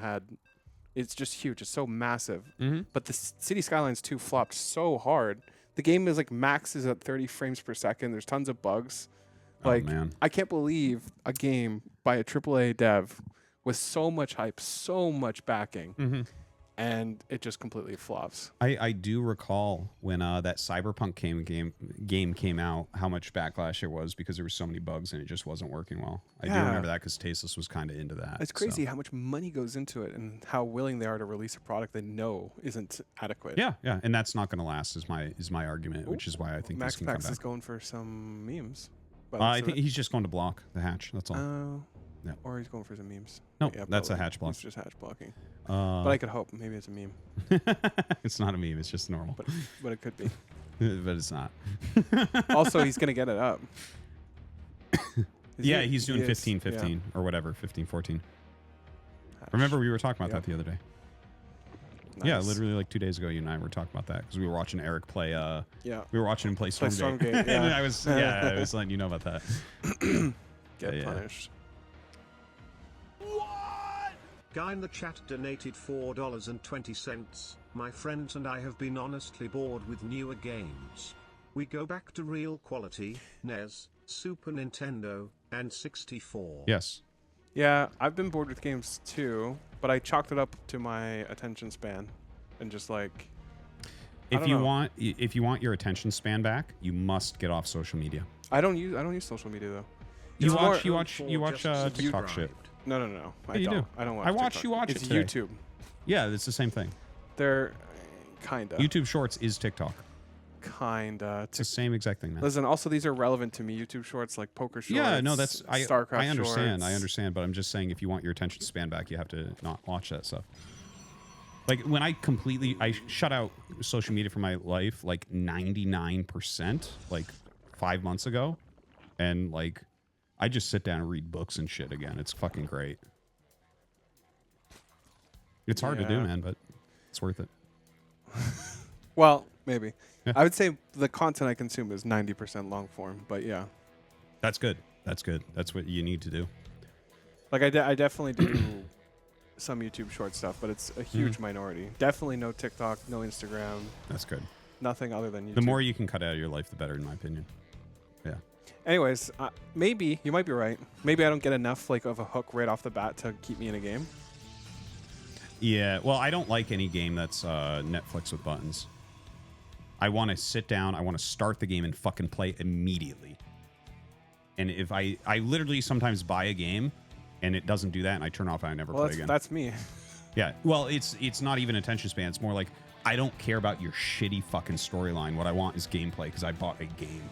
had. It's just huge. It's so massive. Mm-hmm. But the City Skylines 2 flopped so hard. The game is like max is at 30 frames per second. There's tons of bugs. Like, oh man, I can't believe a game by a AAA dev with so much hype, so much backing, and it just completely flops. I do recall when that Cyberpunk game came out, how much backlash there was because there were so many bugs and it just wasn't working well. I do remember that because Tasteless was kind of into that. It's crazy how much money goes into it and how willing they are to release a product they know isn't adequate. Yeah, and that's not going to last is my argument, which is why I think this can come MaxPax back. is going for some memes. I think he's just going to block the hatch. That's all. Yeah. Or he's going for some memes. No, that's a hatch block. It's just hatch blocking. But I could hope. Maybe it's a meme. It's not a meme. It's just normal. But it could be. But it's not. Also, he's going to get it up. He's doing 15-15 or whatever, 15-14. Remember we were talking about that the other day. Nice. Yeah, literally like 2 days ago, you and I were talking about that because we were watching Eric play. We were watching him play Stormgate. Yeah. And I was letting you know about that. Get punished. What? Guy in the chat donated $4.20. My friends and I have been honestly bored with newer games. We go back to real quality, NES, Super Nintendo, and 64. Yes. Yeah, I've been bored with games too, but I chalked it up to my attention span, and just like. If you want your attention span back, you must get off social media. I don't use social media though. You watch TikTok shit. No. I don't. I don't watch. I watch TikTok. you watch it's it today. YouTube. Yeah, it's the same thing. They're kinda. YouTube Shorts is TikTok. Kinda. It's the same exact thing, man. Listen, also these are relevant to me. YouTube Shorts, like poker shorts. Yeah, no, that's StarCraft I understand. shorts. I understand, but I'm just saying if you want your attention span back, you have to not watch that stuff. Like when I shut out social media from my life like 99% like 5 months ago, and like I just sit down and read books and shit again. It's fucking great. It's hard to do, man, but it's worth it. Well, maybe. Yeah. I would say the content I consume is 90% long form, but yeah. That's good. That's good. That's what you need to do. Like I definitely do some YouTube short stuff, but it's a huge minority. Definitely no TikTok, no Instagram. That's good. Nothing other than YouTube. The more you can cut out of your life, the better, in my opinion. Yeah. Anyways, maybe you might be right. Maybe I don't get enough like of a hook right off the bat to keep me in a game. Yeah. Well, I don't like any game that's Netflix with buttons. I want to sit down. I want to start the game and fucking play immediately. And if I literally sometimes buy a game and it doesn't do that, and I turn off and I never play again. That's me. Yeah. Well, it's not even attention span. It's more like I don't care about your shitty fucking storyline. What I want is gameplay because I bought a game.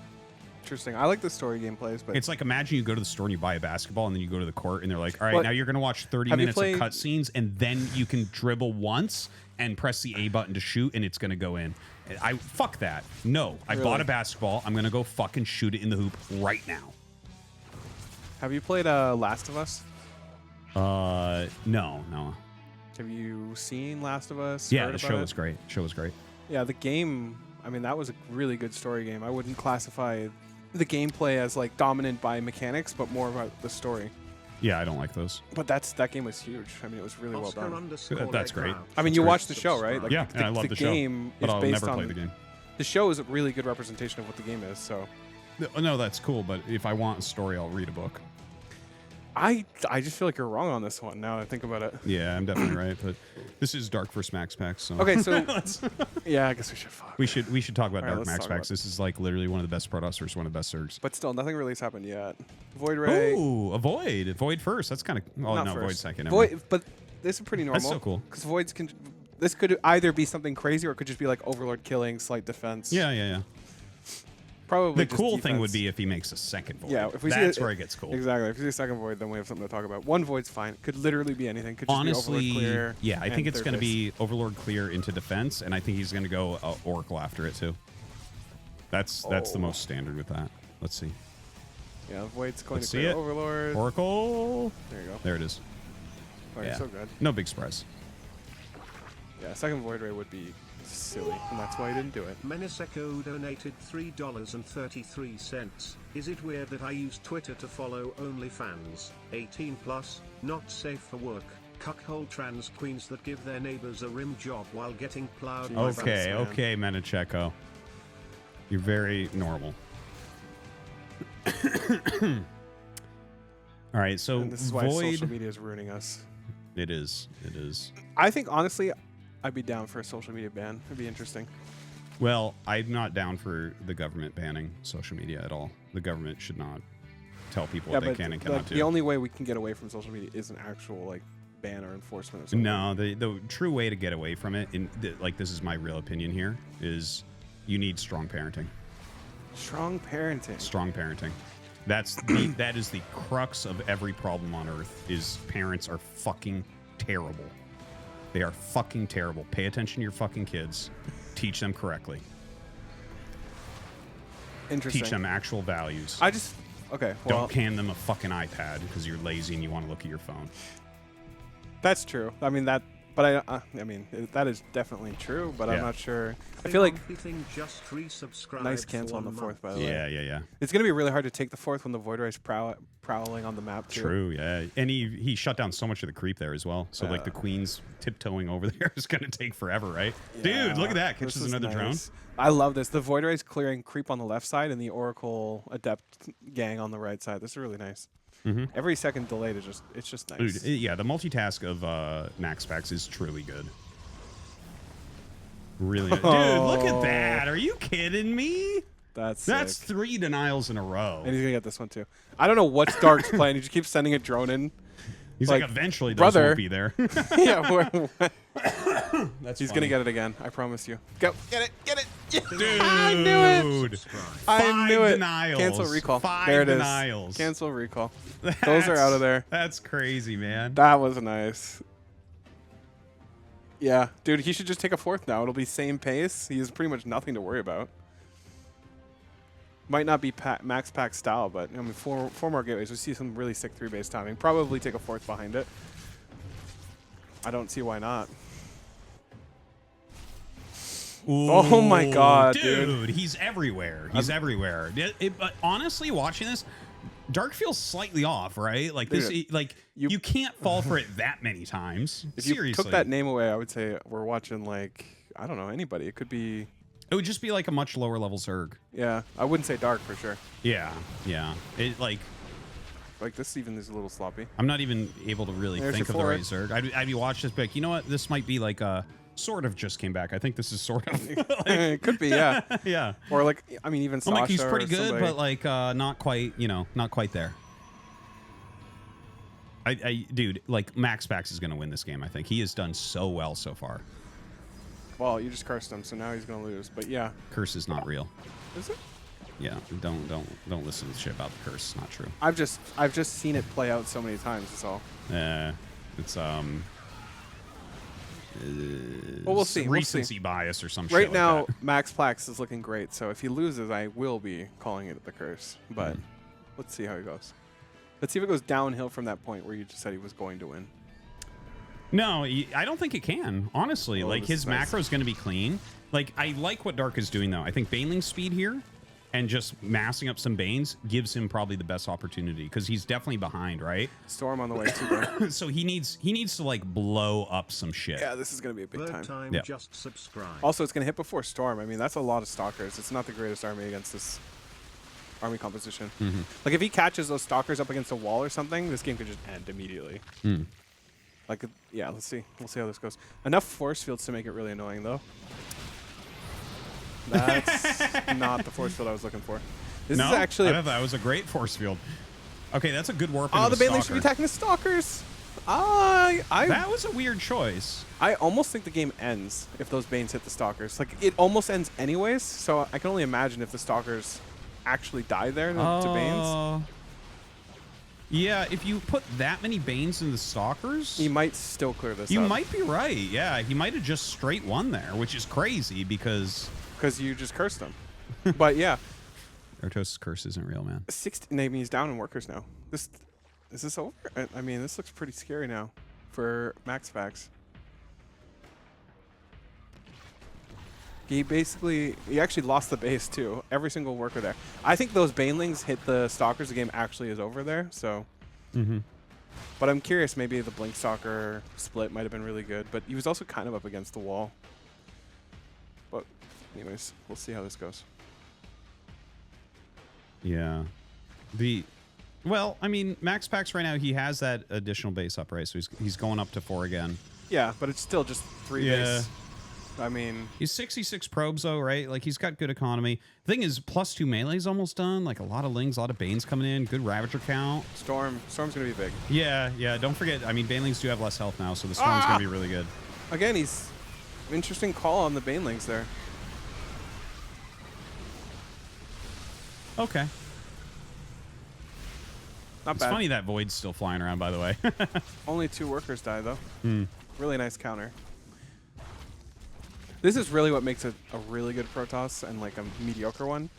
Interesting. I like the story gameplays, but it's like imagine you go to the store and you buy a basketball and then you go to the court and they're like, all right, now you're going to watch 30 minutes of cutscenes and then you can dribble once and press the A button to shoot and it's going to go in. Fuck that. No, I bought a basketball. I'm going to go fucking shoot it in the hoop right now. Have you played Last of Us? No. Have you seen Last of Us? Yeah, the show was great. Yeah, the game, I mean, that was a really good story game. I wouldn't classify the gameplay as like dominant by mechanics, but more about the story. Yeah, I don't like those. But that game was huge. I mean, it was really well done. That's great. I mean, you watched the show, right? Like, yeah, and I love the show. But I'll never play the game. The show is a really good representation of what the game is. So, no, that's cool. But if I want a story, I'll read a book. I just feel like you're wrong on this one now that I think about it. Yeah, I'm definitely right. But this is Dark vs. MaxPax. So. Okay, so yeah, I guess we should fuck. We should talk about Dark MaxPax. This is like literally one of the best producers, one of the best Zergs. But still, nothing really has happened yet. Void Ray. Ooh, a Void. Void first. That's kind of. Oh no, Void second. Void, but this is pretty normal. That's so cool. Because Voids can. This could either be something crazy or it could just be like Overlord killing, slight defense. Yeah. Probably the cool thing would be if he makes a second Void. Yeah, if we that's see where it gets cool. Exactly. If we see a second Void, then we have something to talk about. One Void's fine. Could literally be anything. Could just honestly be Overlord clear. Yeah, I think it's going to be Overlord clear into defense, and I think he's going to go Oracle after it too. That's the most standard with that. Let's see. Yeah, Void's going to clear Overlord. Oracle. There you go. There it is. Oh, yeah. So good. No big surprise. Yeah, second Void Ray would be silly, and that's why I didn't do it. Meniseko donated $3.33. Is it weird that I use Twitter to follow OnlyFans? 18 plus, not safe for work. cuckold trans queens that give their neighbors a rim job while getting plowed. by Okay, banter. okay, Menacheko. You're very normal. All right, so And this is why Void. social media is ruining us. It is. It is. I think, honestly, I'd be down for a social media ban. It'd be interesting. Well, I'm not down for the government banning social media at all. The government should not tell people what they can and cannot do. The only way we can get away from social media is an actual like ban or enforcement of something. No, the true way to get away from it, like this is my real opinion here, is you need strong parenting. Strong parenting. Strong parenting. That is the crux of every problem on Earth. Is parents are fucking terrible. They are fucking terrible. Pay attention to your fucking kids. Teach them correctly. Interesting. Teach them actual values. Okay. Well, Don't hand them a fucking iPad because you're lazy and you want to look at your phone. that's true. I mean that, but I mean that is definitely true. But I'm Yeah. not sure. I feel like just resubscribed nice for cancel on the 1 fourth, month. by the way. Yeah. It's gonna be really hard to take the fourth when the Void Rise prowling on the map too. True, yeah. And he shut down so much of the creep there as well. So like the queen's tiptoeing over there is going to take forever, right? Yeah, Dude, look at that. this Catches is another drone. nice. I love this. The Void Rise clearing creep on the left side and the Oracle Adept gang on the right side. This is really nice. Every second delayed is just nice. Dude, yeah, the multitask of MaxPax is truly good. Really good. Dude, look at that. Are you kidding me? That's That's sick. 3 denials in a row. And he's gonna get this one too. I don't know what's Dark's plan. He just keeps sending a drone in. He's like eventually those brother. won't be there. Yeah, That's he's funny. gonna get it again. I promise you. Go get it, get it. Yeah. Dude. I knew it. I knew it. Denials. Cancel recall. 5 there it is. denials. Cancel recall. Those are out of there. That's crazy, man. That was nice. Yeah, dude, he should just take a fourth now. It'll be same pace. He has pretty much nothing to worry about. Might not be MaxPax style, but I mean, four more gateways. We see some really sick 3-base timing. Probably take a fourth behind it. I don't see why not. Oh my god, dude. He's everywhere. He's everywhere. But honestly, watching this, Dark feels slightly off, right? Like this, Dude, like you can't fall for it that many times. If Seriously, you took that name away, I would say we're watching like, I don't know, anybody. It could be, it would just be like a much lower level Zerg. yeah. I wouldn't say Dark for sure. Yeah. It like this even is a little sloppy. I'm not even able to really There's think your of the right fourth. Zerg. I'd be watching this, be like, you know what? This might be like a sort of just came back. I think this is sort of. It could be, yeah. Yeah. Or like, I mean, even I'm like, Sasha he's pretty or good, somebody. but like not quite, not quite there. Dude, like MaxPax is going to win this game. I think he has done so well so far. Well, you just cursed him, so now he's gonna lose. But yeah, Curse is not real. is it? Yeah, don't listen to shit about the curse. It's not true. I've just seen it play out so many times. That's all. It's Well, we'll see. We'll recency see. bias or some shit. Right like now, that. Max Plax is looking great. So if he loses, I will be calling it the curse. But let's see how he goes. Let's see if it goes downhill from that point where you just said he was going to win. No, I don't think it can. Honestly, Oh, like this his is nice. macro is going to be clean. Like I like what Dark is doing though. I think Baneling speed here and just massing up some Banes gives him probably the best opportunity because he's definitely behind, right? Storm on the way too, though. So he needs to like blow up some shit. Yeah, this is gonna be a big Third time. time Yeah. just subscribe. Also, it's gonna hit before Storm. I mean, that's a lot of Stalkers. It's not the greatest army against this army composition. Like if he catches those Stalkers up against a wall or something, this game could just end immediately. Like, yeah, let's see. We'll see how this goes. Enough force fields to make it really annoying, though. That's not the force field I was looking for. This No, is actually. I thought that was a great force field. Okay, that's a good warp. Oh, into the a Baneling should be Stalker. attacking the Stalkers. That was a weird choice. I almost think the game ends if those Banes hit the Stalkers. Like, it almost ends anyways, so I can only imagine if the Stalkers actually die there to Banes. Yeah, if you put that many Banes in the Stalkers, He might still clear this you up. might be right. Yeah, he might have just straight won there, which is crazy because Because you just cursed him. But yeah, Artosis curse isn't real, man. 16. I mean, he's down in workers now. Is this over? I mean, this looks pretty scary now for MaxPax. He actually lost the base too. Every single worker there. I think those Banelings hit the Stalkers. The game actually is over there. So But I'm curious, maybe the Blink Stalker split might have been really good, but he was also kind of up against the wall. But anyways, we'll see how this goes. Yeah. Well, I mean, MaxPax right now, he has that additional base up, right? So he's going up to 4 again. Yeah, but it's still just 3 base. I mean, he's 66 probes though, right? Like he's got good economy. The thing is, +2 melee's almost done. Like a lot of Lings, a lot of Banes coming in. Good Ravager count. Storm's gonna be big. Yeah, yeah. Don't forget. I mean, Banelings do have less health now, so the Storm's gonna be really good. Again, he's interesting call on the Banelings there. Okay. Not It's bad. funny that Void's still flying around, by the way. Only 2 workers die though. Hmm. Really nice counter. This is really what makes a really good Protoss and like a mediocre one.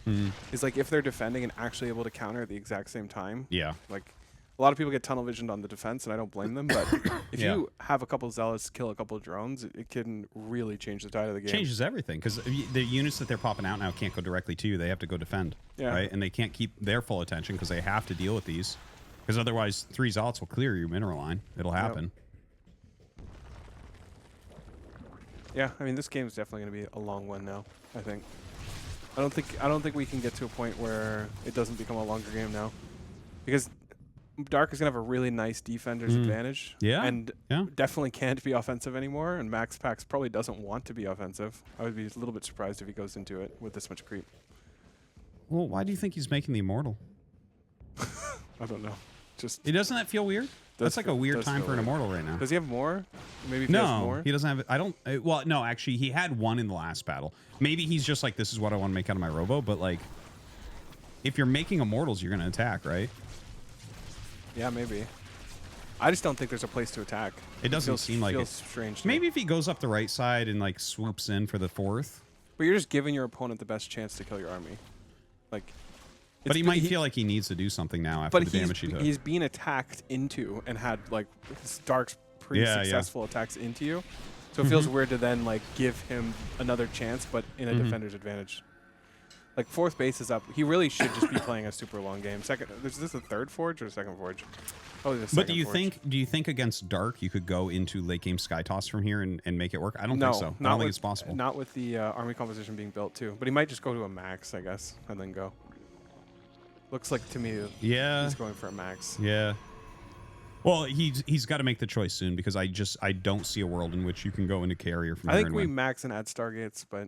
Is like if they're defending and actually able to counter at the exact same time. Yeah. Like a lot of people get tunnel visioned on the defense, and I don't blame them. But if you have a couple of Zealots kill a couple of drones, it can really change the tide of the game. Changes everything because the units that they're popping out now can't go directly to you. They have to go defend. Yeah. Right, and they can't keep their full attention because they have to deal with these. Because otherwise, 3 Zealots will clear your mineral line. It'll happen. Yeah, I mean this game is definitely going to be a long one now. I think. I don't think we can get to a point where it doesn't become a longer game now, because Dark is going to have a really nice defender's advantage. Yeah. And definitely can't be offensive anymore. And MaxPax probably doesn't want to be offensive. I would be a little bit surprised if he goes into it with this much creep. Well, why do you think he's making the Immortal? I don't know. Just Doesn't that feel weird? That's like a weird time for an Immortal right now. Does he have more? Maybe if he has more? He doesn't have it. I don't. Well, no, actually, he had one in the last battle. Maybe he's just like, this is what I want to make out of my Robo. But like, if you're making Immortals, you're going to attack, right? Yeah, maybe. I just don't think there's a place to attack. It doesn't seem like feels it. Strange. To Maybe me. if he goes up the right side and like swoops in for the 4th. But you're just giving your opponent the best chance to kill your army. Like. But he might feel like he needs to do something now after the damage he took. He's being attacked into and had like his Dark's pretty successful attacks into you. So it feels weird to then like give him another chance, but in a defender's advantage. Like 4th base is up. He really should just be playing a super long game. Is this the 3rd forge or the 2nd forge? Oh, the 2nd But forge. do you think against Dark you could go into late game Sky Toss from here and make it work? I don't think so. I don't think it's possible. Not with the army composition being built too. But he might just go to a max, I guess, and then go. Looks like to me he's going for a max. Yeah. Well, he's got to make the choice soon because I don't see a world in which you can go into carrier from I here think and we win. max and add Stargates, but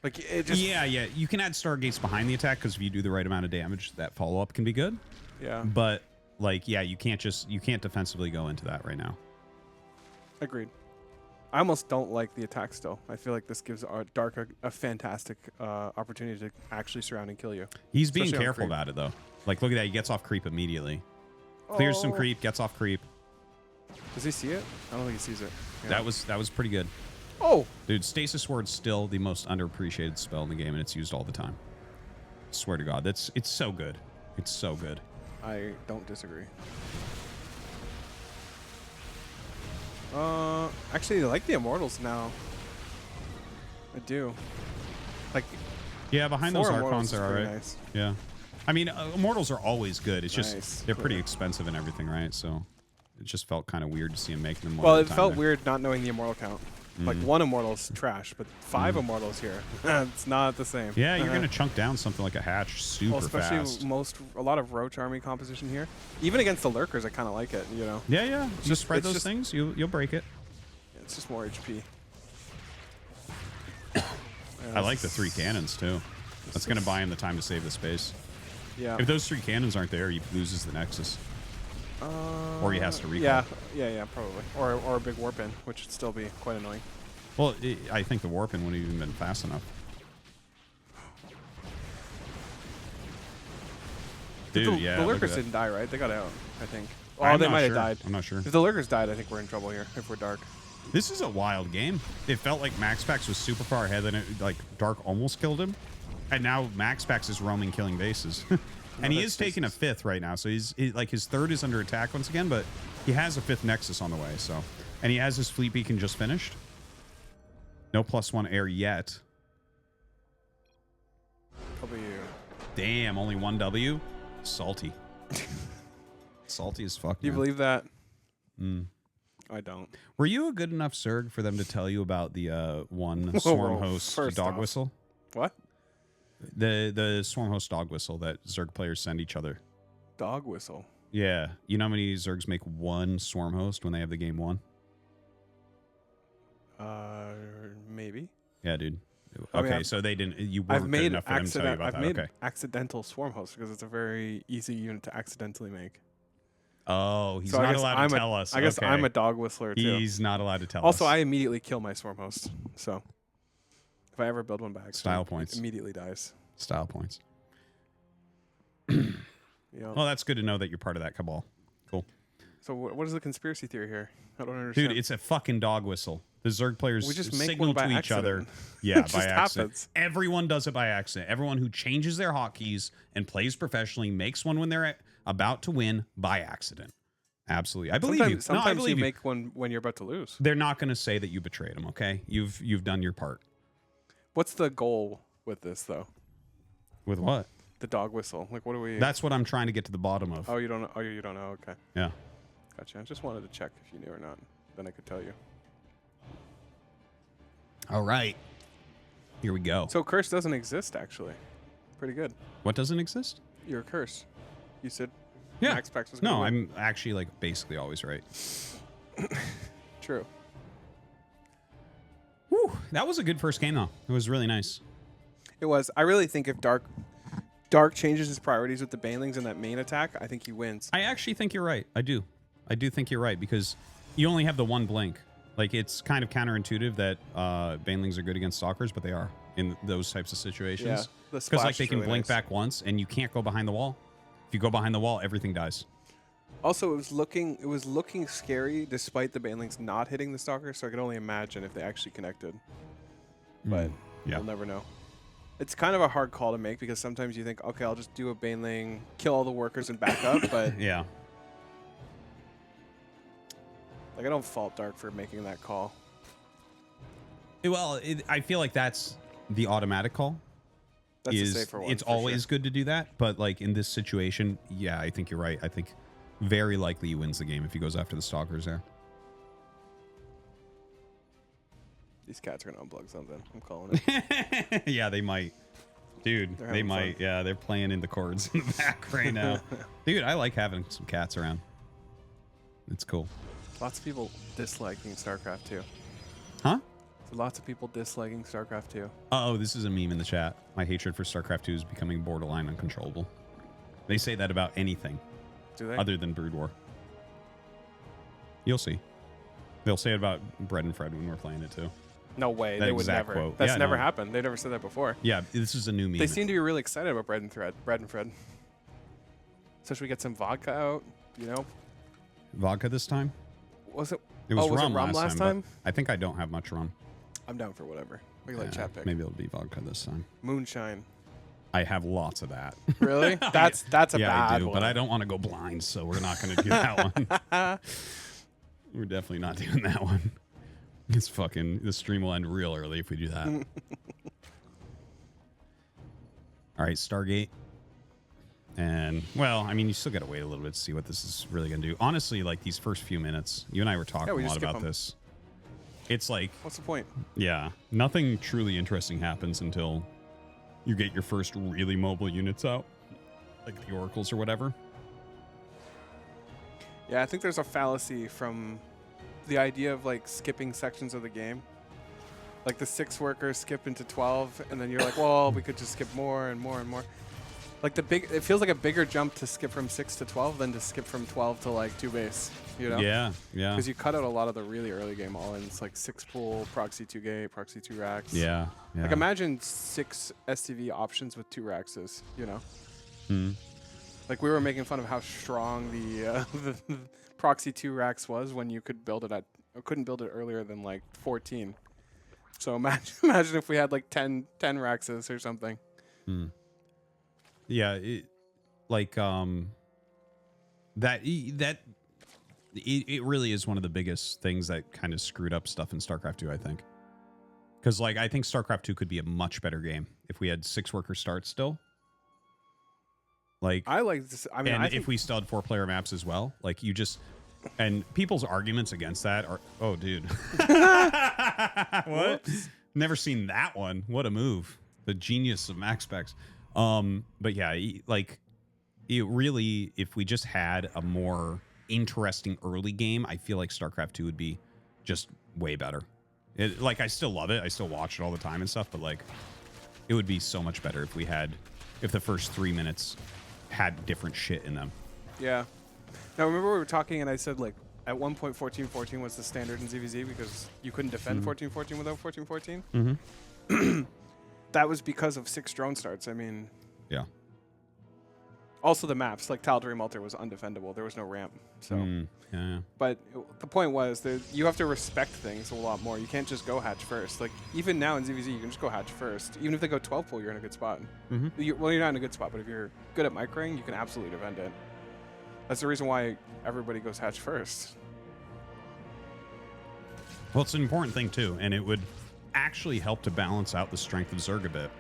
like it just Yeah. You can add Stargates behind the attack because if you do the right amount of damage, that follow up can be good. Yeah. But like you can't defensively go into that right now. Agreed. I almost don't like the attack still. I feel like this gives Dark a fantastic opportunity to actually surround and kill you. He's being Especially on careful creep. about it though. Like look at that, he gets off creep immediately. Clears some creep, gets off creep. Does he see it? I don't think he sees it. Yeah. That was pretty good. Oh, Dude, Stasis Ward's still the most underappreciated spell in the game, and it's used all the time. Swear to God, it's so good. It's so good. I don't disagree. Actually, I like the Immortals now. I do. Like, Yeah, behind those 4 Immortals Archons is are pretty alright. nice. Yeah. I mean, Immortals are always good. It's Nice. just they're pretty expensive and everything, right? So it just felt kind of weird to see him making them. Well, it felt weird not knowing the Immortal count. Like 1 Immortal's trash, but 5 Immortals here, it's not the same. Yeah, you're gonna chunk down something like a hatch super Well, especially fast. a lot of Roach army composition here. Even against the Lurkers, I kind of like it. You know, Yeah. Just spread it's those just- things, you'll break it. it's just more HP. I like the 3 cannons too. That's gonna buy him the time to save the space. Yeah. If those 3 cannons aren't there, he loses the Nexus. Or he has to recall. Yeah, probably. Or a big warp in, which would still be quite annoying. Well, I think the warping wouldn't even been fast enough. Dude, the look at Lurkers that. didn't die, right? They got out, I think. Oh, I'm they not might sure. have died. I'm not sure. If the Lurkers died, I think we're in trouble here. If we're Dark. This is a wild game. It felt like MaxPax was super far ahead, then like Dark almost killed him, and now MaxPax is roaming, killing bases. And he is taking a 5th right now, so he's like his 3rd is under attack once again, but he has a 5th Nexus on the way. So, and he has his fleet beacon just finished. No +1 air yet. W. Damn, only 1 W. Salty. Salty as fuck. Do you man. believe that? Mm. I don't. Were you a good enough Zerg for them to tell you about the one Whoa, Swarm Host first dog off. whistle? What? The Swarm Host dog whistle that Zerg players send each other. Dog whistle. Yeah. You know how many Zergs make one Swarm Host when they have the game won? Maybe. Yeah, dude. I mean, Okay, so they didn't. You I've weren't good made enough for them to tell you about I've that. made Okay. accidental swarm host because it's a very easy unit to accidentally make. Oh, he's So I not guess allowed to tell us. I guess Okay. I'm a dog whistler too. He's not allowed to tell Also, us. I immediately kill my swarm host. So if I ever build one by accident, Style it points. immediately dies. Style points. You know? Well, that's good to know that you're part of that cabal. Cool. So what is the conspiracy theory here? I don't understand. Dude, it's a fucking dog whistle. The Zerg players We just make signal one by to each other. accident. Yeah, It by just accident. happens. Everyone does it by accident. Everyone who changes their hotkeys and plays professionally makes one when they're about to win by accident. Absolutely. I believe you. Sometimes No, I believe you you. make one when you're about to lose. They're not going to say that you betrayed them, okay? You've done your part. What's the goal with this though? With what? The dog whistle. Like, what do we? That's what I'm trying to get to the bottom of. Oh, you don't know. Oh, you don't know. Okay, Yeah. gotcha. I just wanted to check if you knew or not. Then I could tell you. All right. Here we go. So curse doesn't exist actually. Pretty good. What doesn't exist? You're a curse. You said Yeah. MaxPax was No, gonna win. I'm actually like basically always right. True. Whew, that was a good first game though. It was really nice. It was. I really think if Dark changes his priorities with the Banelings and that main attack, I think he wins. I actually think you're right. I do think you're right because you only have the one blink. Like it's kind of counterintuitive that Banelings are good against Stalkers, but they are in those types of situations. Yeah, the Because like splash they is can really blink nice. back once and you can't go behind the wall. If you go behind the wall, everything dies. Also, it was looking scary despite the Banelings not hitting the Stalker, so I could only imagine if they actually connected. But yeah. we'll never know. It's kind of a hard call to make because sometimes you think, okay, I'll just do a Baneling, kill all the workers and back up, but Yeah. like I don't fault Dark for making that call. Well, I feel like that's the automatic call. That's a safer one. It's for always sure. good to do that, but like in this situation, yeah, I think you're right. I think very likely he wins the game if he goes after the Stalkers there. These cats are gonna unplug something. I'm calling it. Yeah, they might. Dude, They're they having might. fun. Yeah, they're playing in the chords in the back right now. Dude, I like having some cats around. It's cool. Lots of people disliking StarCraft 2. Huh? Lots of people disliking StarCraft 2. Oh, this is a meme in the chat. My hatred for StarCraft 2 is becoming borderline uncontrollable. They say that about anything Do they? other than Brood War. You'll see. They'll say it about Bread and Fred when we're playing it too. No way. That They would exact never. quote. That's Yeah, never no. happened. They never said that before. Yeah, this is a new meme. They seem to be really excited about Bread and Fred. So should we get some vodka out? You know? Vodka this time? Was it? It was was rum, it rum last time? but I think I don't have much rum. I'm down for whatever. We can let Yeah, chat pick. maybe it'll be vodka this time. Moonshine. I have lots of that. Really? That's a Yeah, bad I do, one. but I don't want to go blind, so we're not going to do that one. We're definitely not doing that one. It's fucking, the stream will end real early if we do that. All right, Stargate. And, well, I mean, you still got to wait a little bit to see what this is really going to do. Honestly, like these first few minutes, you and I were talking we a just lot skip about them. this. It's like, What's the point? yeah, nothing truly interesting happens until you get your first really mobile units out, like the oracles or whatever. Yeah, I think there's a fallacy from the idea of like skipping sections of the game. Like the 6 workers skip into 12, and then you're like, well, we could just skip more and more and more. Like it feels like a bigger jump to skip from 6 to 12 than to skip from 12 to like 2 base, you know? Yeah, yeah. Because you cut out a lot of the really early game all-ins, like 6 pool, proxy 2 gate, proxy 2 racks. Yeah, yeah. Like imagine 6 STV options with 2 raxes, you know? Hmm. Like we were making fun of how strong the proxy 2 racks was when you could build it at, or couldn't build it earlier than like 14. So imagine if we had like 10 raxes or something. Hmm. Yeah, it really is one of the biggest things that kind of screwed up stuff in StarCraft 2, I think. Because like I think StarCraft 2 could be a much better game if we had 6 worker starts still. Like, I like this. I mean, and I think if we still had 4-player maps as well, like you just, and people's arguments against that are, oh, dude. What? Never seen that one. What a move. The genius of MaxPax. But yeah, like, it really, if we just had a more interesting early game, I feel like StarCraft 2 would be just way better. Like, I still love it. I still watch it all the time and stuff, but like, it would be so much better if the first 3 minutes had different shit in them. Yeah. Now, remember we were talking and I said, like, at one point 14-14 was the standard in ZVZ because you couldn't defend 14-14 without 14-14? Mm-hmm. That was because of 6 drone starts. I mean... Yeah. Also the maps, like Tal'Dorei Malter was undefendable. There was no ramp. So, yeah. But the point was that you have to respect things a lot more. You can't just go hatch first. Like, even now in ZVZ, you can just go hatch first. Even if they go 12 pull, you're in a good spot. Well, you're not in a good spot, but if you're good at microing, you can absolutely defend it. That's the reason why everybody goes hatch first. Well, it's an important thing, too, and it would actually help to balance out the strength of Zerg a bit.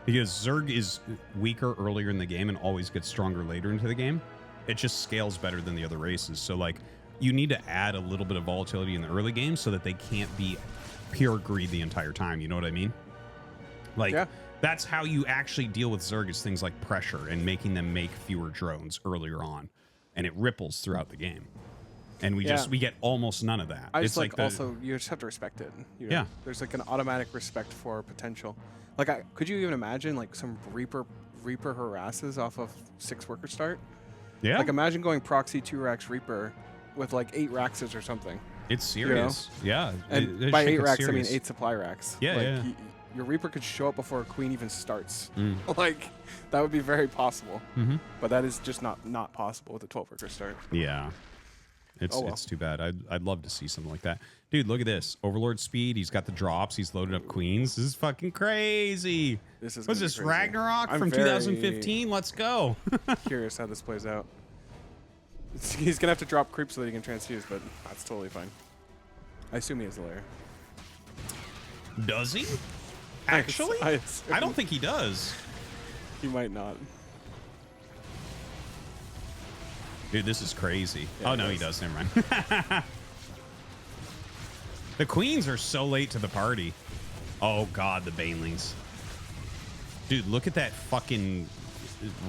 Because Zerg is weaker earlier in the game and always gets stronger later into the game. It just scales better than the other races. So, like, you need to add a little bit of volatility in the early game so that they can't be pure greed the entire time. You know what I mean? Like, that's how you actually deal with Zerg, is things like pressure and making them make fewer drones earlier on. And it ripples throughout the game. And we get almost none of that. I just like also, you just have to respect it. You know? There's like an automatic respect for potential. Like, could you even imagine like some Reaper harasses off of 6 worker start? Yeah. Like, imagine going proxy 2 racks Reaper with like 8 Raxes or something. It's serious. You know? Yeah. And by 8 racks, serious. I mean 8 supply racks. Yeah, like, your Reaper could show up before a Queen even starts. Like, that would be very possible. But that is just not possible with a 12 worker start. Yeah. It's too bad. I'd love to see something like that. Dude, look at this. Overlord speed. He's got the drops. He's loaded up queens. This is fucking crazy. What's this, Ragnarok from 2015? Let's go. Curious how this plays out. He's going to have to drop creep so that he can transfuse, but that's totally fine. I assume he has a layer. Does he? Actually? I don't think he does. He might not. Dude, this is crazy. Yeah, oh, no, he does. Never mind. The queens are so late to the party. Oh, God, the banelings. Dude, look at that fucking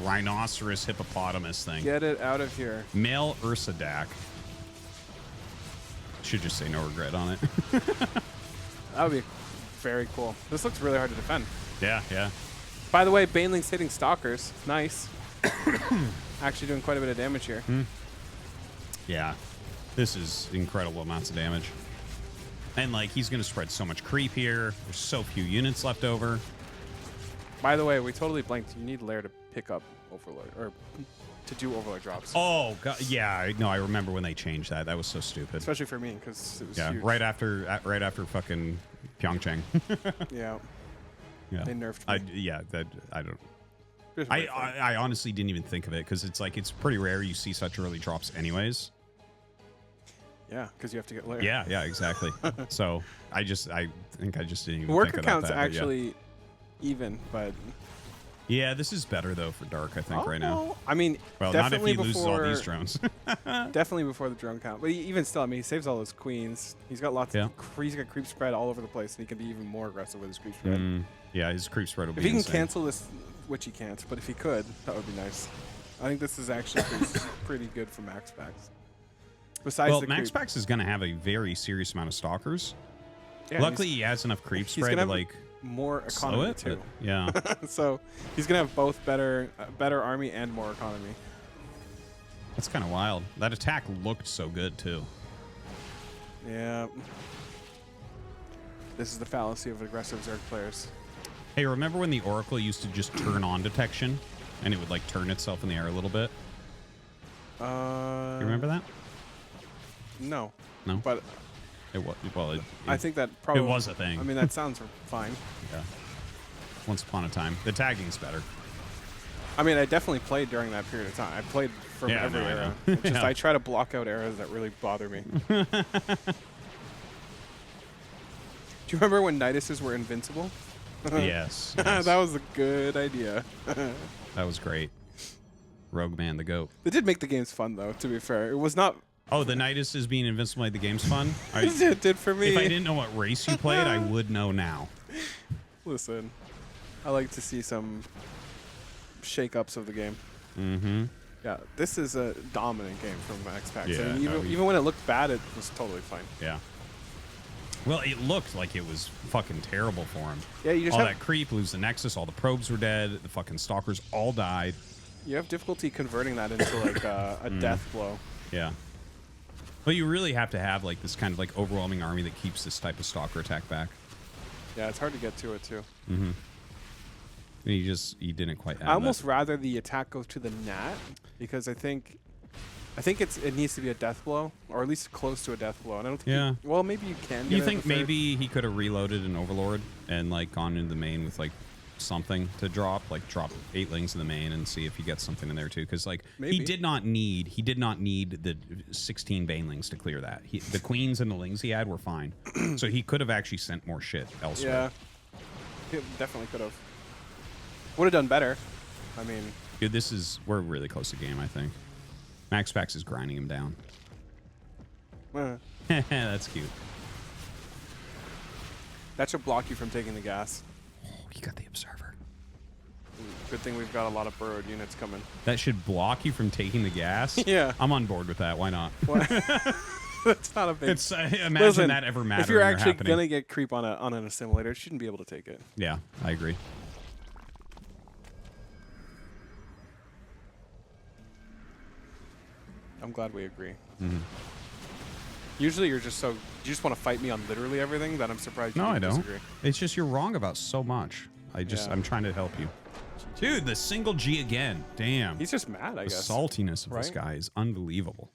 rhinoceros hippopotamus thing. Get it out of here. Male Ursadak. Should just say NoRegreT on it. That would be very cool. This looks really hard to defend. Yeah. By the way, banelings hitting stalkers. Nice. Actually doing quite a bit of damage here. Yeah. This is incredible amounts of damage. And, like, he's going to spread so much creep here. There's so few units left over. By the way, we totally blanked. You need Lair to pick up Overlord, or to do Overlord drops. Oh, God. Yeah, no, I remember when they changed that. That was so stupid. Especially for me, because it was huge. right after fucking Pyeongchang. Yeah. They nerfed me. I don't... I honestly didn't even think of it, because it's like, it's pretty rare you see such early drops anyways. Yeah, because you have to get Lair. Yeah, exactly. So I think I just didn't even worker think about count's that, actually even, but yeah, this is better though for Dark, I think, right now. I mean, well, not if he loses all these drones. Definitely before the drone count, but even still, I mean, he saves all those queens. He's got lots of he's got creep spread all over the place, and he can be even more aggressive with his creep spread. Yeah, his creep spread will be insane. If he can insane. cancel this, which he can't, but if he could, that would be nice. I think this is actually pretty good for MaxPax. Besides MaxPax is going to have a very serious amount of stalkers. Yeah, luckily, he has enough creep spread to like more economy too. Yeah. So he's gonna have both better army and more economy. That's kind of wild. That attack looked so good too. Yeah. This is the fallacy of aggressive Zerg players. Hey, remember when the Oracle used to just turn on detection, and it would like turn itself in the air a little bit? You remember that? No. No. But it was. Well, I think that probably it was a thing. I mean, that sounds fine. Yeah. Once upon a time, the tagging's better. I mean, I definitely played during that period of time. I played from every era. It's just I try to block out eras that really bother me. Do you remember when Niduses were invincible? Yes. That was a good idea. That was great. Rogue Man, the goat. They did make the games fun, though, to be fair. It was not... Oh, the Nidus is being invincible made the game's fun? It did for me. If I didn't know what race you played, I would know now. Listen, I like to see some shake-ups of the game. Mm-hmm. Yeah, this is a dominant game from MaxPax. Yeah, And even when it looked bad, it was totally fine. Yeah. Well, it looked like it was fucking terrible for him. Yeah, you just all have, that creep, lose the Nexus, all the probes were dead, the fucking stalkers all died. you have difficulty converting that into like a death blow. Yeah. But you really have to have like this kind of like overwhelming army that keeps this type of stalker attack back. Yeah, it's hard to get to it too. Mm-hmm. You didn't quite add I almost that. rather the attack go to the Nat because I think it needs to be a death blow, or at least close to a death blow. And I don't think Yeah. well, maybe you can. You get it think at the third. maybe he could have reloaded an Overlord and like gone into the main with like something to drop, like drop 8 lings in the main and see if he gets something in there too? Because like Maybe. he did not need the 16 banelings to clear that. The queens and the lings he had were fine, so he could have actually sent more shit elsewhere. Yeah, he definitely could have. Would have done better. I mean, Dude, we're really close to game. I think MaxPax is grinding him down. That's cute. that should block you from taking the gas. Oh, you got the observer. Good thing we've got a lot of burrowed units coming. That should block you from taking the gas. Yeah. I'm on board with that. Why not? That's not a big. It's imagine Listen, that ever mattering. if you're or actually happening. gonna get creep on an assimilator, it shouldn't be able to take it. Yeah, I agree. I'm glad we agree. Mm-hmm. Usually you just want to fight me on literally everything that I'm surprised you No, I don't. disagree. It's just you're wrong about so much. Yeah. I'm trying to help you. Dude, the single G again. Damn. He's just mad, I The guess. saltiness of this Right? guy is unbelievable.